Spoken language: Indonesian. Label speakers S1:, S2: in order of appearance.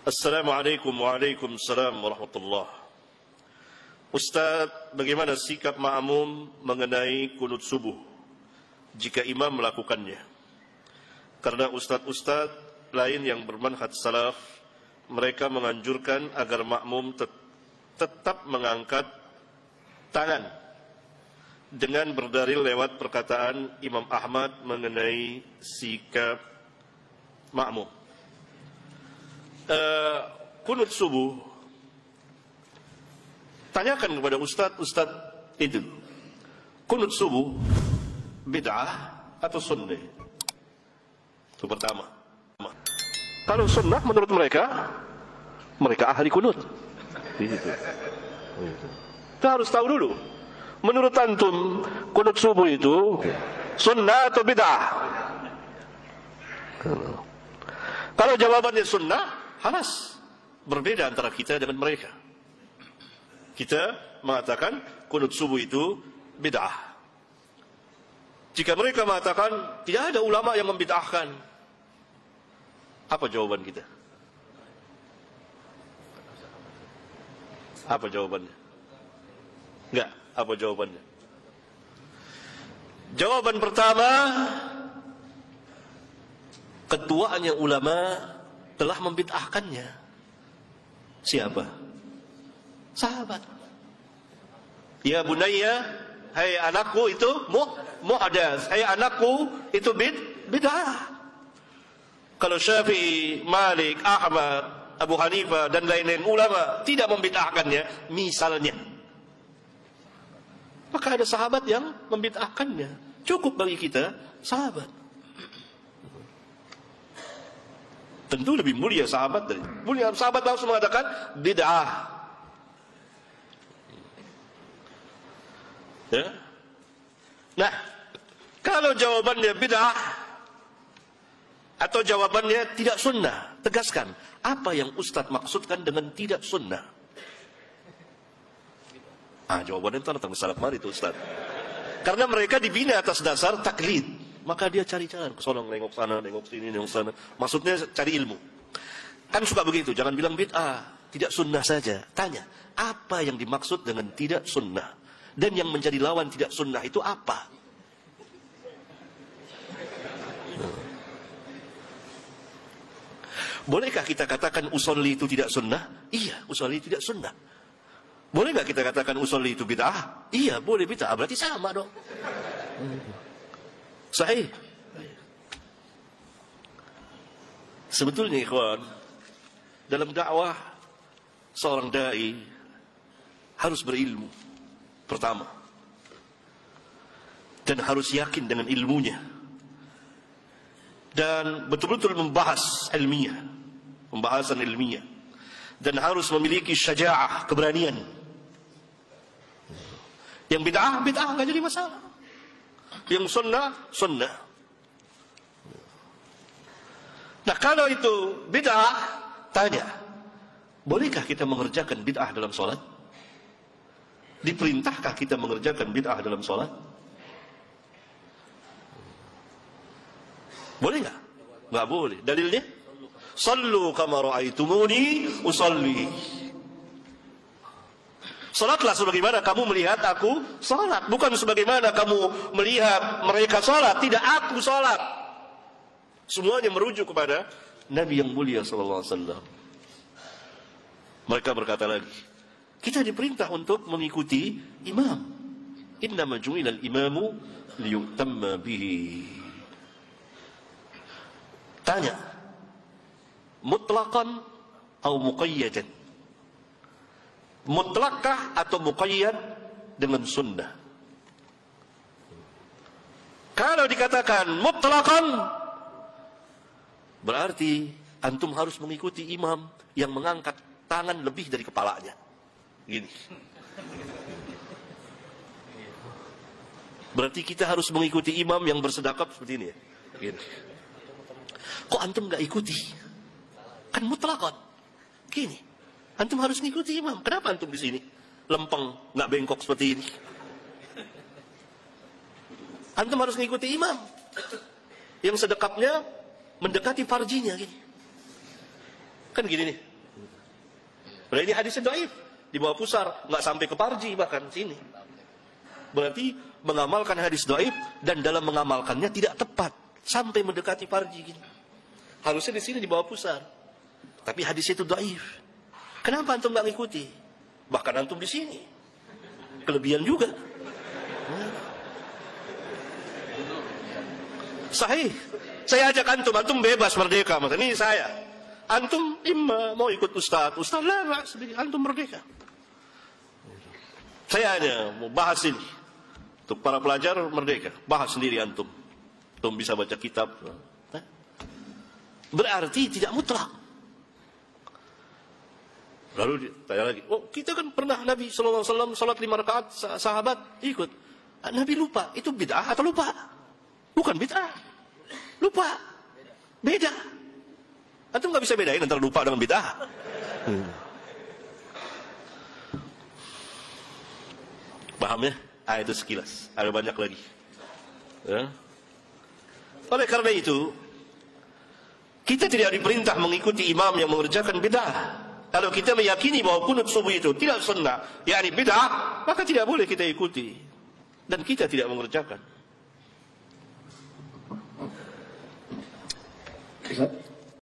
S1: Assalamualaikum waalaikumsalam warahmatullah. Ustaz, bagaimana sikap makmum mengenai kunut subuh jika imam melakukannya? Karena ustaz-ustaz lain yang bermanhaj salaf, mereka menganjurkan agar makmum tetap mengangkat tangan dengan berdalil lewat perkataan Imam Ahmad mengenai sikap makmum. Kunut subuh, tanyakan kepada ustaz itu, kunut subuh bid'ah atau sunnah? Itu pertama. Kalau sunnah menurut mereka ahli kunut. Kita harus tahu dulu, menurut antum kunut subuh itu sunnah atau bid'ah? Kalau jawabannya sunnah, halas, berbeda antara kita dengan mereka. Kita mengatakan kunut subuh itu bid'ah. Jika mereka mengatakan tidak ada ulama yang membid'ahkan, apa jawaban kita? Apa jawabannya? Enggak, apa jawabannya? Jawaban pertama, ketuanya ulama telah membid'ahkannya. Siapa? Sahabat. Ya bunayya, hai anakku, itu muhdas. Hai anakku, itu bid'ah. Kalau Syafi'i, Malik, Ahmad, Abu Hanifah dan lain-lain ulama tidak membid'ahkannya, misalnya, maka ada sahabat yang membid'ahkannya. Cukup bagi kita sahabat. Tentu lebih mulia sahabat dari mulia sahabat, langsung mengatakan bid'ah. Ya. Nah, kalau jawabannya bid'ah atau jawabannya tidak sunnah, tegaskan apa yang Ustadz maksudkan dengan tidak sunnah. Jawabannya itu tentang salaf mari itu Ustadz. Karena mereka dibina atas dasar taklid, maka dia cari jalan ke sana, nengok sana, nengok sini, nengok sana. Maksudnya cari ilmu. Kan suka begitu, jangan bilang bid'ah, tidak sunnah saja. Tanya, apa yang dimaksud dengan tidak sunnah? Dan yang menjadi lawan tidak sunnah itu apa? Bolehkah kita katakan usolli itu tidak sunnah? Iya, usolli tidak sunnah. Boleh nggak kita katakan usolli itu bid'ah? Iya, boleh bid'ah. Berarti sama dong. Sahih. Sebetulnya ikhwan, dalam dakwah seorang dai harus berilmu pertama, dan harus yakin dengan ilmunya, dan betul-betul membahas ilmiah, pembahasan ilmiah, dan harus memiliki syaja'ah, keberanian. Yang bid'ah nggak jadi masalah, yang sunnah. Nah, kalau itu bid'ah, tanya, bolehkah kita mengerjakan bid'ah dalam sholat? Diperintahkah kita mengerjakan bid'ah dalam sholat? Boleh nggak? Nggak boleh. Dalilnya? Sallu kama ra'aitumuni usalli. Salatlah sebagaimana kamu melihat aku salat, bukan sebagaimana kamu melihat mereka salat. Tidak, aku salat. Semuanya merujuk kepada Nabi yang mulia sallallahu alaihi wasallam. Mereka berkata lagi, kita diperintah untuk mengikuti imam. Innama ju'ilal imamu liyutamma bihi. Tanya, mutlaqan atau muqayyadan? Mutlakkah atau muqayyad dengan sunnah? Kalau dikatakan mutlaqan, berarti antum harus mengikuti imam yang mengangkat tangan lebih dari kepalanya. Gini. Berarti kita harus mengikuti imam yang bersedekap seperti ini ya. Gini. Kok antum nggak ikuti? Kan mutlaqan. Gini. Antum harus mengikuti imam. Kenapa antum di sini lempeng, nggak bengkok seperti ini? Antum harus mengikuti imam yang sedekapnya mendekati farjinya gini. Kan gini nih, Berarti ini hadisnya dhaif, di bawah pusar, nggak sampai ke parji bahkan sini. Berarti mengamalkan hadis dhaif dan dalam mengamalkannya tidak tepat sampai mendekati parji gini. Harusnya di sini di bawah pusar. Tapi hadis itu dhaif. Kenapa antum nggak ngikuti? Bahkan antum di sini. Kelebihan juga. Sahih. Saya ajak antum bebas merdeka. Ini saya. Antum imma mau ikut ustaz lah, antum merdeka. Saya hanya mau bahas ini. Untuk para pelajar merdeka. Bahas sendiri antum. Antum bisa baca kitab. Berarti tidak mutlak. Lalu tanya lagi, oh kita kan pernah Nabi SAW salat 5 rakaat, sahabat ikut. Nabi lupa, itu bid'ah atau lupa? Bukan bid'ah, lupa, beda. Antum nggak bisa bedain antara lupa dengan bid'ah. Paham ya? Itu sekilas, ada banyak lagi. Ya. Oleh karena itu, kita tidak diperintah mengikuti imam yang mengerjakan bid'ah. Kalau kita meyakini bahwa kunut subuh itu tidak sunnah, yakni bid'ah, maka tidak boleh kita ikuti. Dan kita tidak mengerjakan.